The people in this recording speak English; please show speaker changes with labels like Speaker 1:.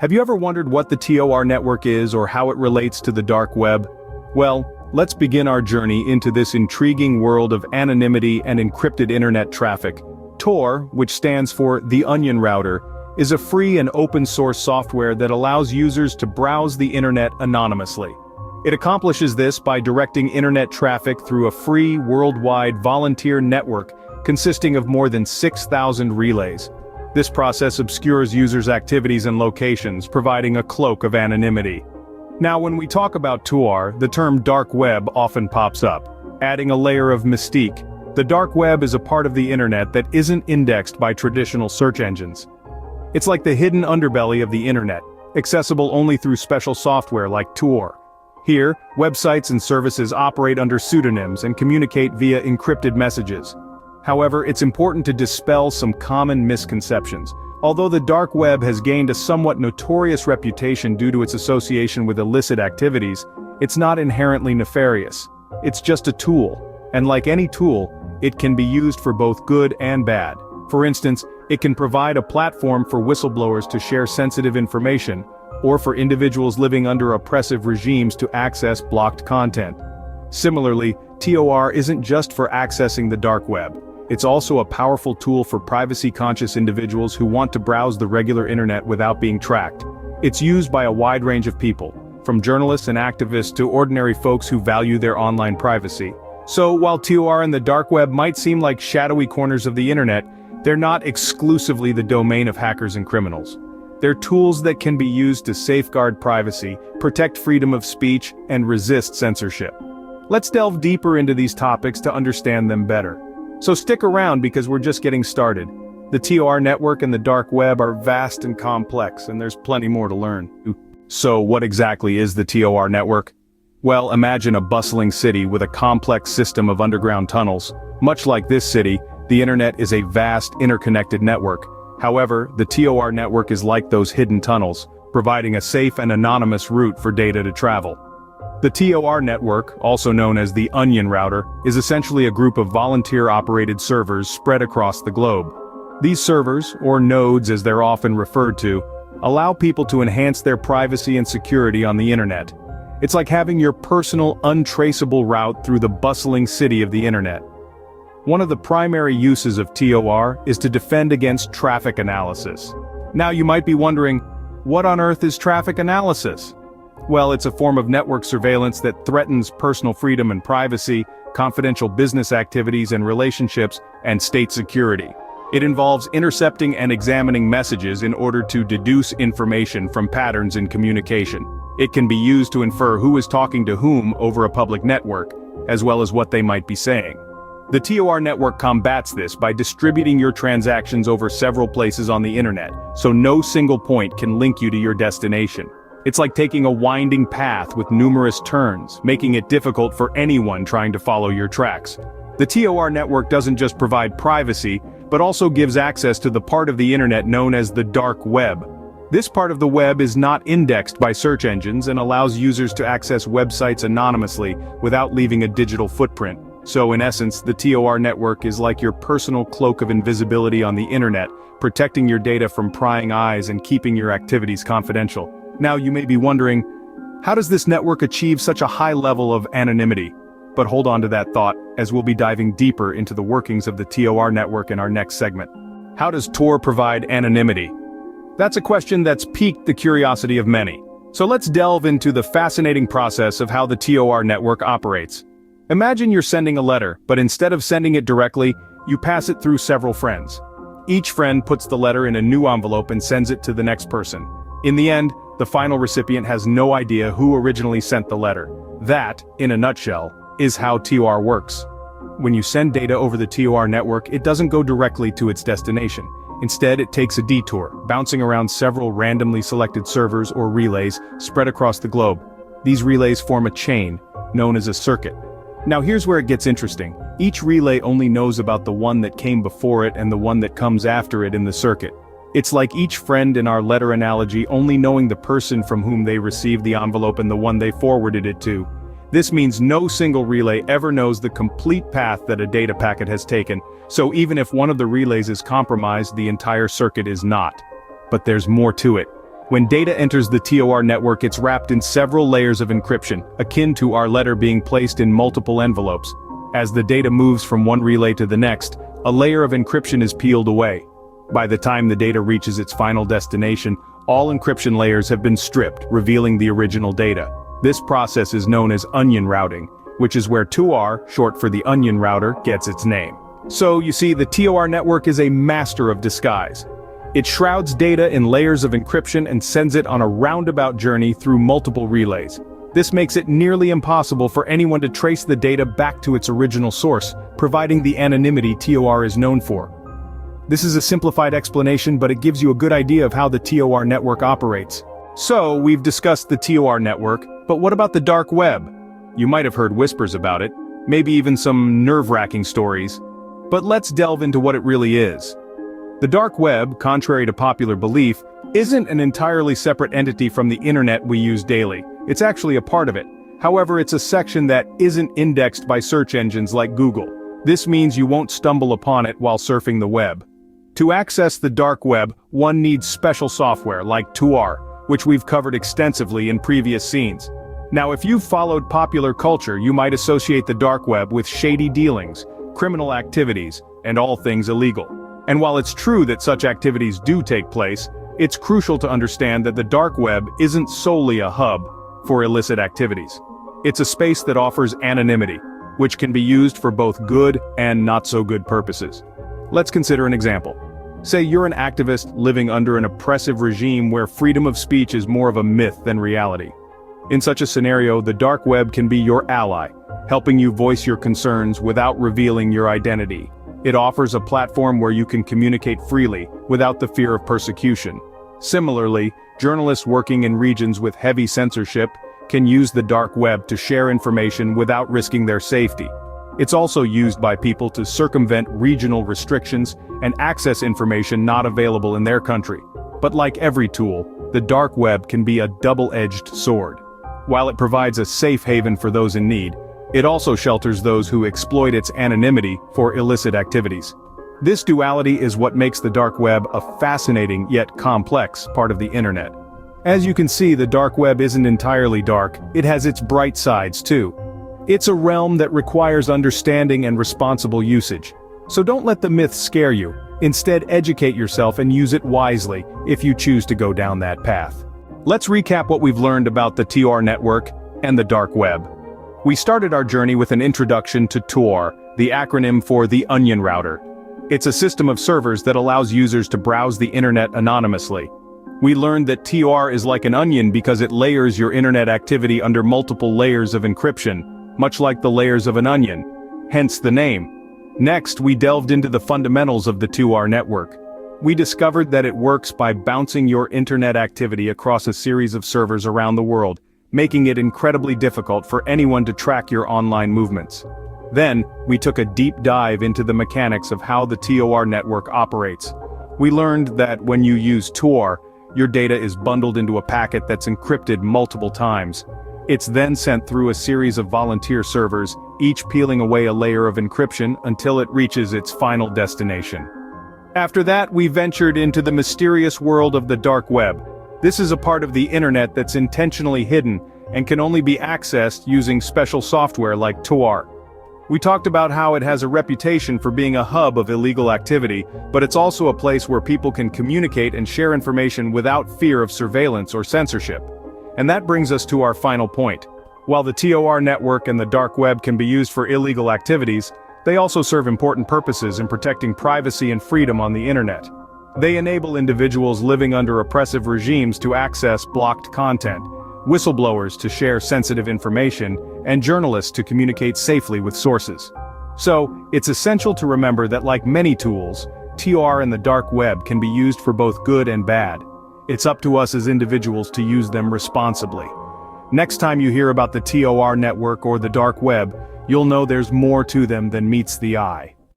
Speaker 1: Have you ever wondered what the TOR network is or how it relates to the dark web? Well, let's begin our journey into this intriguing world of anonymity and encrypted internet traffic. TOR, which stands for the Onion Router, is a free and open-source software that allows users to browse the internet anonymously. It accomplishes this by directing internet traffic through a free, worldwide volunteer network consisting of more than 6,000 relays. This process obscures users' activities and locations, providing a cloak of anonymity. Now, when we talk about TOR, the term dark web often pops up, adding a layer of mystique. The dark web is a part of the internet that isn't indexed by traditional search engines. It's like the hidden underbelly of the internet, accessible only through special software like TOR. Here, websites and services operate under pseudonyms and communicate via encrypted messages. However, it's important to dispel some common misconceptions. Although the dark web has gained a somewhat notorious reputation due to its association with illicit activities, it's not inherently nefarious. It's just a tool, and like any tool, it can be used for both good and bad. For instance, it can provide a platform for whistleblowers to share sensitive information, or for individuals living under oppressive regimes to access blocked content. Similarly, TOR isn't just for accessing the dark web. It's also a powerful tool for privacy-conscious individuals who want to browse the regular internet without being tracked. It's used by a wide range of people, from journalists and activists to ordinary folks who value their online privacy. So, while TOR and the dark web might seem like shadowy corners of the internet, they're not exclusively the domain of hackers and criminals. They're tools that can be used to safeguard privacy, protect freedom of speech, and resist censorship. Let's delve deeper into these topics to understand them better. So stick around because we're just getting started. The TOR network and the dark web are vast and complex, and there's plenty more to learn. So what exactly is the TOR network? Well, imagine a bustling city with a complex system of underground tunnels. Much like this city, the internet is a vast, interconnected network. However, the TOR network is like those hidden tunnels, providing a safe and anonymous route for data to travel. The TOR network, also known as the Onion Router, is essentially a group of volunteer-operated servers spread across the globe. These servers, or nodes as they're often referred to, allow people to enhance their privacy and security on the internet. It's like having your personal, untraceable route through the bustling city of the internet. One of the primary uses of TOR is to defend against traffic analysis. Now you might be wondering, what on earth is traffic analysis? Well, it's a form of network surveillance that threatens personal freedom and privacy, confidential business activities and relationships, and state security. It involves intercepting and examining messages in order to deduce information from patterns in communication. It can be used to infer who is talking to whom over a public network, as well as what they might be saying. The TOR network combats this by distributing your transactions over several places on the internet, so no single point can link you to your destination. It's like taking a winding path with numerous turns, making it difficult for anyone trying to follow your tracks. The TOR network doesn't just provide privacy, but also gives access to the part of the internet known as the dark web. This part of the web is not indexed by search engines and allows users to access websites anonymously without leaving a digital footprint. So in essence, the TOR network is like your personal cloak of invisibility on the internet, protecting your data from prying eyes and keeping your activities confidential. Now you may be wondering, how does this network achieve such a high level of anonymity? But hold on to that thought, as we'll be diving deeper into the workings of the TOR network in our next segment. How does TOR provide anonymity? That's a question that's piqued the curiosity of many. So let's delve into the fascinating process of how the TOR network operates. Imagine you're sending a letter, but instead of sending it directly, you pass it through several friends. Each friend puts the letter in a new envelope and sends it to the next person. In the end, the final recipient has no idea who originally sent the letter. That, in a nutshell, is how TOR works. When you send data over the TOR network, it doesn't go directly to its destination. Instead, it takes a detour, bouncing around several randomly selected servers or relays spread across the globe. These relays form a chain, known as a circuit. Now here's where it gets interesting. Each relay only knows about the one that came before it and the one that comes after it in the circuit. It's like each friend in our letter analogy only knowing the person from whom they received the envelope and the one they forwarded it to. This means no single relay ever knows the complete path that a data packet has taken, so even if one of the relays is compromised, the entire circuit is not. But there's more to it. When data enters the TOR network, it's wrapped in several layers of encryption, akin to our letter being placed in multiple envelopes. As the data moves from one relay to the next, a layer of encryption is peeled away. By the time the data reaches its final destination, all encryption layers have been stripped, revealing the original data. This process is known as onion routing, which is where TOR, short for the onion router, gets its name. So, you see, the TOR network is a master of disguise. It shrouds data in layers of encryption and sends it on a roundabout journey through multiple relays. This makes it nearly impossible for anyone to trace the data back to its original source, providing the anonymity TOR is known for. This is a simplified explanation, but it gives you a good idea of how the TOR network operates. So, we've discussed the TOR network, but what about the dark web? You might have heard whispers about it, maybe even some nerve-wracking stories. But let's delve into what it really is. The dark web, contrary to popular belief, isn't an entirely separate entity from the internet we use daily. It's actually a part of it. However, it's a section that isn't indexed by search engines like Google. This means you won't stumble upon it while surfing the web. To access the dark web, one needs special software like TOR, which we've covered extensively in previous scenes. Now, if you've followed popular culture, you might associate the dark web with shady dealings, criminal activities, and all things illegal. And while it's true that such activities do take place, it's crucial to understand that the dark web isn't solely a hub for illicit activities. It's a space that offers anonymity, which can be used for both good and not so good purposes. Let's consider an example. Say you're an activist living under an oppressive regime where freedom of speech is more of a myth than reality. In such a scenario, the dark web can be your ally, helping you voice your concerns without revealing your identity. It offers a platform where you can communicate freely, without the fear of persecution. Similarly, journalists working in regions with heavy censorship can use the dark web to share information without risking their safety. It's also used by people to circumvent regional restrictions and access information not available in their country. But like every tool, the dark web can be a double-edged sword. While it provides a safe haven for those in need, it also shelters those who exploit its anonymity for illicit activities. This duality is what makes the dark web a fascinating yet complex part of the internet. As you can see, the dark web isn't entirely dark, it has its bright sides too. It's a realm that requires understanding and responsible usage. So don't let the myths scare you. Instead, educate yourself and use it wisely if you choose to go down that path. Let's recap what we've learned about the TOR network and the dark web. We started our journey with an introduction to TOR, the acronym for the onion router. It's a system of servers that allows users to browse the internet anonymously. We learned that TOR is like an onion because it layers your internet activity under multiple layers of encryption, much like the layers of an onion, hence the name. Next, we delved into the fundamentals of the TOR network. We discovered that it works by bouncing your internet activity across a series of servers around the world, making it incredibly difficult for anyone to track your online movements. Then, we took a deep dive into the mechanics of how the TOR network operates. We learned that when you use TOR, your data is bundled into a packet that's encrypted multiple times. It's then sent through a series of volunteer servers, each peeling away a layer of encryption until it reaches its final destination. After that, we ventured into the mysterious world of the dark web. This is a part of the internet that's intentionally hidden and can only be accessed using special software like TOR. We talked about how it has a reputation for being a hub of illegal activity, but it's also a place where people can communicate and share information without fear of surveillance or censorship. And that brings us to our final point. While the TOR network and the dark web can be used for illegal activities, they also serve important purposes in protecting privacy and freedom on the internet. They enable individuals living under oppressive regimes to access blocked content, whistleblowers to share sensitive information, and journalists to communicate safely with sources. So, it's essential to remember that like many tools, TOR and the dark web can be used for both good and bad. It's up to us as individuals to use them responsibly. Next time you hear about the TOR network or the dark web, you'll know there's more to them than meets the eye.